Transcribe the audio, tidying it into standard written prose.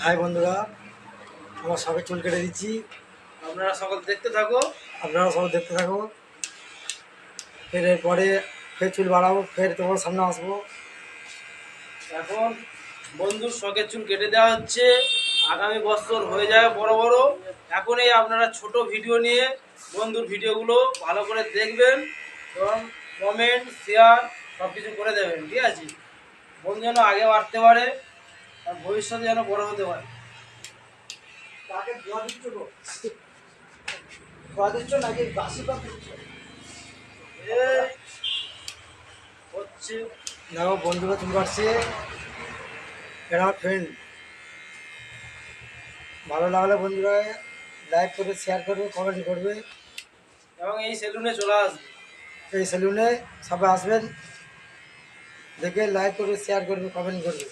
High বন্ধুরা, আমার সবে চুল কেটে দিচ্ছি। আপনারা সকল দেখতে থাকো। আপনারা সব দেখতে থাকো। ফের এরপরে ফের চুল বাড়াবো, ফের তোমার সামনে আসবো। এখন বন্ধুর শখের চুল কেটে দেওয়া হচ্ছে। আগামী বছর হয়ে যাবে বড় বড়। এখনই আপনারা ছোট ভিডিও নিয়ে বন্ধুর ভিডিওগুলো ভালো করে দেখবেন এবং কমেন্ট শেয়ার সব কিছু করে দেবেন, ঠিক আছে? বন্ধু যেন আগে বাড়তে পারে আর ভবিষ্যতে যেন বড় হতে পারে। তাকে ধোয়া দিচ্ছ গো, ধোয়া দিচ্ছ নাকি বাসি পাত দিচ্ছ? এই হচ্ছে দেখো বন্ধুরা চুল কাটছে, এরা আমার ফ্রেন্ড। ভালো লাগলে বন্ধুরা লাইক করবে, শেয়ার করবে, কমেন্ট করবে। এবং এই সেলুনে চলে আসবে। এই সেলুনে সবাই আসবেন, দেখে লাইক করবে, শেয়ার করবে, কমেন্ট করবে।